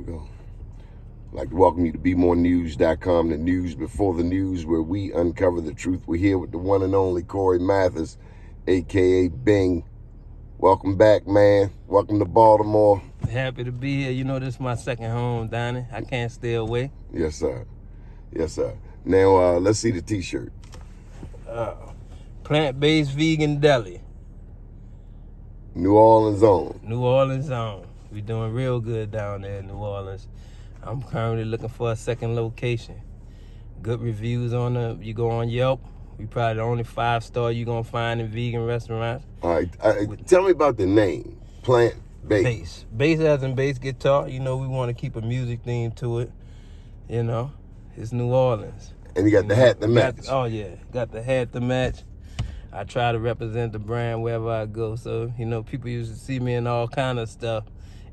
go. I'd like to welcome you to BmoreNews.com, the news before the news, where we uncover the truth. We're here with the one and only Corey Mathis, a.k.a. Bing. Welcome back, man. Welcome to Baltimore. Happy to be here. You know, this is my second home, Donnie. I can't stay away. Yes, sir. Yes, sir. Now, let's see the T-shirt. Plant-based vegan deli. New Orleans own. New Orleans own. We're doing real good down there in New Orleans. I'm currently looking for a second location. Good reviews you go on Yelp. We probably the only 5-star you're going to find in vegan restaurants. All right. Tell me about the name, Plant-based. Bass as in bass guitar. You know, we want to keep a music theme to it. You know, it's New Orleans. And you got the hat to match. Got the hat to match. I try to represent the brand wherever I go. So, you know, people used to see me in all kind of stuff.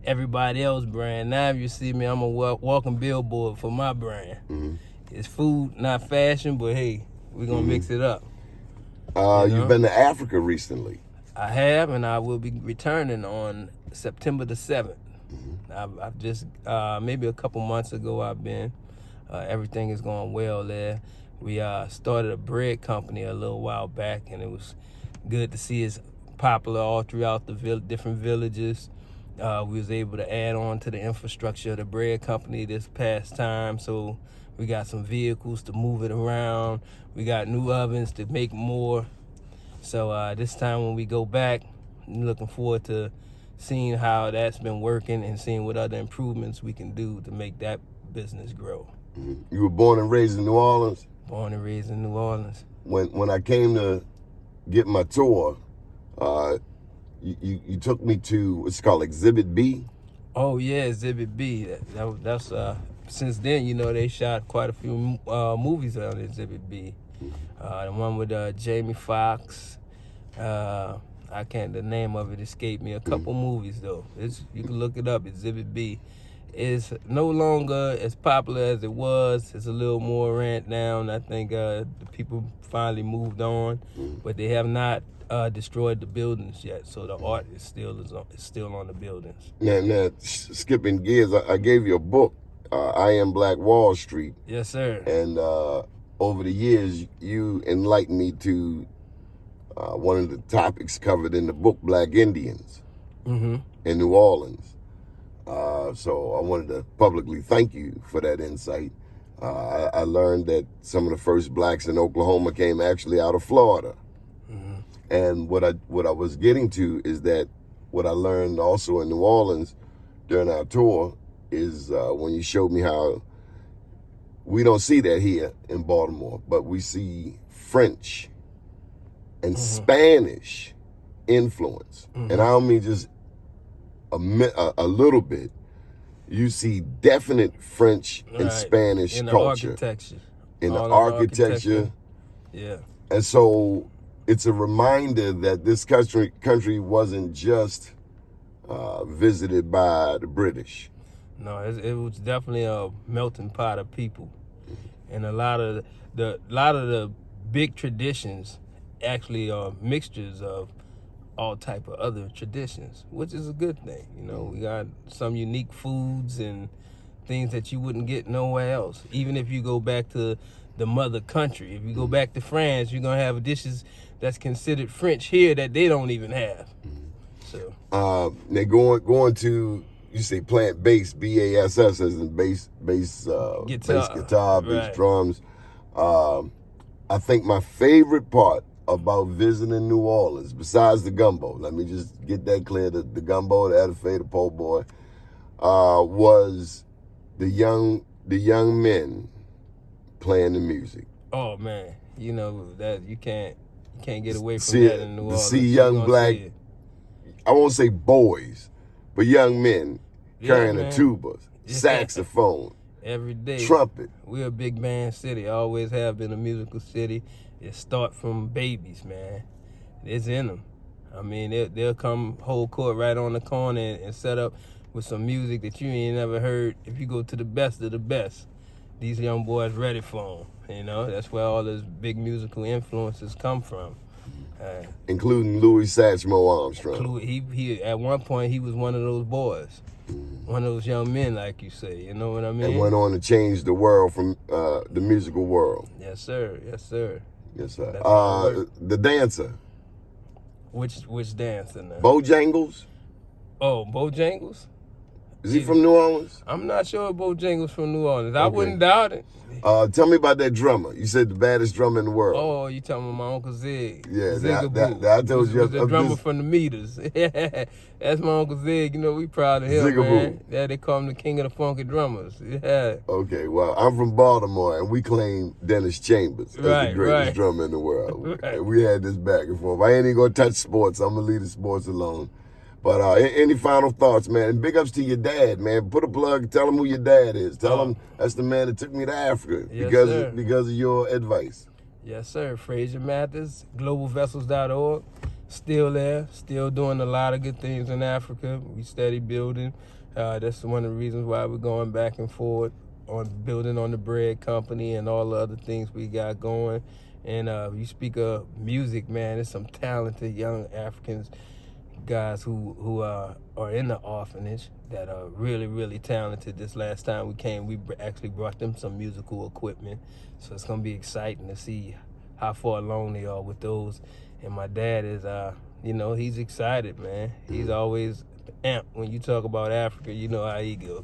Everybody else's brand. Now if you see me, I'm a walking billboard for my brand. Mm-hmm. It's food, not fashion, but hey, we're going to mix it up. You've been to Africa recently. I have, and I will be returning on September the 7th. Mm-hmm. I've just, maybe a couple months ago I've been. Everything is going well there. We started a bread company a little while back, and it was good to see it's popular all throughout the different villages. We was able to add on to the infrastructure of the bread company this past time, so we got some vehicles to move it around. We got new ovens to make more. So this time when we go back, I'm looking forward to seeing how that's been working and seeing what other improvements we can do to make that business grow. You were born and raised in New Orleans? Born and raised in New Orleans. When I came to get my tour, you took me to what's called Exhibit B. Oh yeah, Exhibit B. That's since then, you know, they shot quite a few movies on Exhibit B. The one with Jamie Foxx. The name of it escaped me. A couple movies though. You can look it up. Exhibit B. It's no longer as popular as it was. It's a little more ramped down. I think the people finally moved on, but they have not destroyed the buildings yet. So the art is still on the buildings. Now skipping gears, I gave you a book, I Am Black Wall Street. Yes, sir. And over the years, you enlightened me to one of the topics covered in the book, Black Indians in New Orleans. So I wanted to publicly thank you for that insight. I learned that some of the first blacks in Oklahoma came actually out of Florida. And what I was getting to is that what I learned also in New Orleans during our tour is when you showed me how we don't see that here in Baltimore, but we see French and Spanish influence. And I don't mean just a little bit. You see definite French and Spanish in culture. Architecture. In the architecture. Yeah. And so it's a reminder that this country wasn't just visited by the British. No, it was definitely a melting pot of people. And a lot of the big traditions actually are mixtures of all type of other traditions, which is a good thing. You know, we got some unique foods and things that you wouldn't get nowhere else. Even if you go back to the mother country, if you go back to France, you're gonna have dishes that's considered French here that they don't even have. So now going to, you say plant-based, BASS as in bass guitar, bass drums. I think my favorite part about visiting New Orleans, besides the gumbo, let me just get that clear, the gumbo, the edifice, the po' boy, was the young men playing the music. Oh man, you know that you can't get away from that in New Orleans. To see young black, I won't say boys, but young men carrying a tuba, saxophone, every day, trumpet. We're a big band city. Always have been a musical city. It start from babies, man. It's in them. I mean, they'll come whole court right on the corner and set up with some music that you ain't never heard. If you go to the best of the best, these young boys ready for them. You know, that's where all those big musical influences come from. Including Louis Satchmo Armstrong. He at one point he was one of those boys, one of those young men, like you say. You know what I mean? And went on to change the world from the musical world. Yes, sir. Yes, sir. Yes, sir. The dancer. Which dancer now? Bojangles. Oh, Bojangles? Is he from New Orleans? I'm not sure if Bojangles from New Orleans. I wouldn't doubt it. Tell me about that drummer. You said the baddest drummer in the world. Oh, you talking about my Uncle Zig. Yeah, Zigaboo. I told you. Was the drummer from the Meters. That's my Uncle Zig. You know, we proud of him, Zigaboo. man. Yeah, they call him the king of the funky drummers. Yeah. Okay, well, I'm from Baltimore, and we claim Dennis Chambers as the greatest drummer in the world. Right. We had this back and forth. I ain't even going to touch sports. I'm going to leave the sports alone. But any final thoughts, man? And big ups to your dad, man. Put a plug. Tell him who your dad is. Tell him that's the man that took me to Africa because of your advice. Yes, sir. Frazier Mathis, globalvessels.org. Still there. Still doing a lot of good things in Africa. We steady building. That's one of the reasons why we're going back and forth on building on the bread company and all the other things we got going. And you speak of music, man. There's some talented young Africans, guys who are in the orphanage that are really, really talented. This last time we came, we actually brought them some musical equipment. So it's going to be exciting to see how far along they are with those. And my dad is, he's excited, man. He's always amped when you talk about Africa. You know how he goes.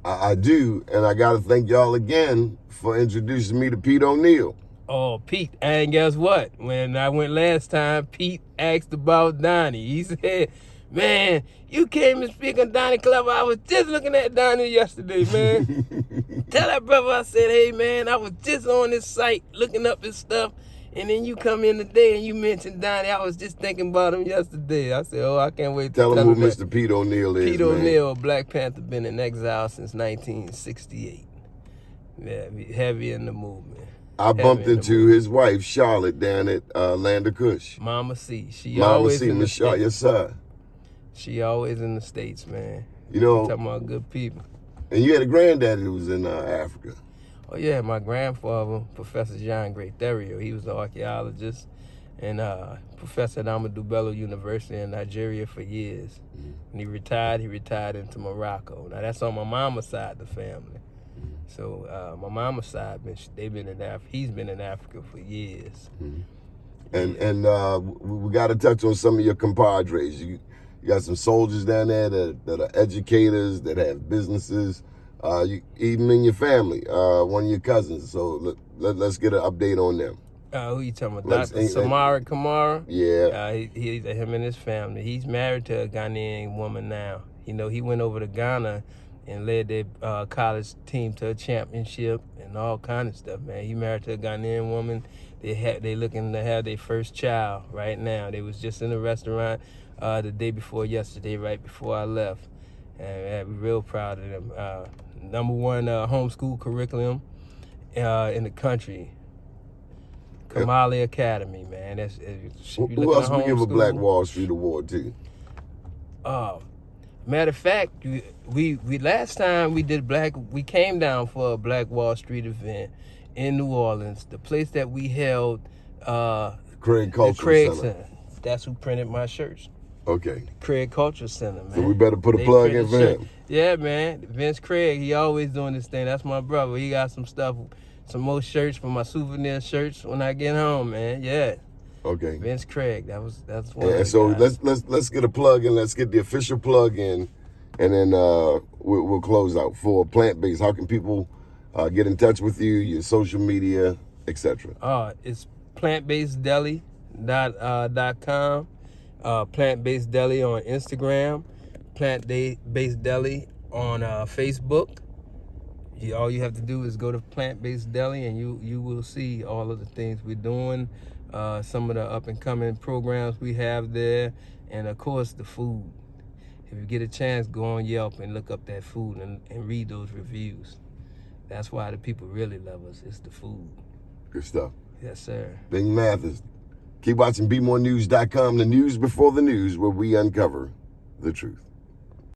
I do, and I got to thank y'all again for introducing me to Pete O'Neill. Oh, Pete. And guess what? When I went last time, Pete asked about Donnie. He said, man, you came and speak on Donnie Clever. I was just looking at Donnie yesterday, man. Tell that brother I said, hey, man, I was just on this site looking up his stuff. And then you come in today and you mentioned Donnie. I was just thinking about him yesterday. I said, I can't wait to tell him who Mr. Pete O'Neill is, Pete O'Neill, Black Panther, been in exile since 1968. Yeah, heavy in the movement. I bumped into his wife, Charlotte, down at Land of Kush. Mama C. Mama C, Miss Charlotte, yes, sir. She always in the States, man. You know, talking about good people. And you had a granddaddy who was in Africa. Oh, yeah, my grandfather, Professor John Greatherio, he was an archaeologist and professor at Amadou Bello University in Nigeria for years. When he retired into Morocco. Now, that's on my mama's side of the family. So my mama's side, they've been in Africa. He's been in Africa for years. And we got to touch on some of your compadres. You got some soldiers down there that are educators, that have businesses. Even in your family, one of your cousins. So let's get an update on them. Who you talking about? Dr. Samara Kamara? Yeah. He's him and his family. He's married to a Ghanaian woman now. You know, he went over to Ghana and led their college team to a championship and all kind of stuff, man. He married to a Ghanaian woman. They looking to have their first child right now. They was just in a restaurant the day before yesterday, right before I left. And we're real proud of them. #1 homeschool curriculum in the country. Kamali Academy, man. Who else we give a Black Wall Street Award to? Matter of fact, we last time we came down for a Black Wall Street event in New Orleans, the place that we held Craig Cultural Center. That's who printed my shirts. Okay. Craig Cultural Center, man. So we better put a plug in for him. Yeah, man. Vince Craig, he always doing this thing. That's my brother. He got some stuff, some more shirts for my souvenir shirts when I get home, man. Yeah. Okay. Vince Craig, that's one. And so let's get a plug in. Let's get the official plug in, and then we'll close out for plant-based. How can people get in touch with you? Your social media, etc. It's plantbaseddeli.com. Plant-based deli on Instagram. Plant-based deli on Facebook. All you have to do is go to Plant-based Deli, and you will see all of the things we're doing. Some of the up-and-coming programs we have there, and of course the food. If you get a chance, go on Yelp and look up that food and read those reviews. That's why the people really love us. It's the food. Good stuff. Yes, sir. Big Mathis. Keep watching BmoreNews.com, the news before the news, where we uncover the truth.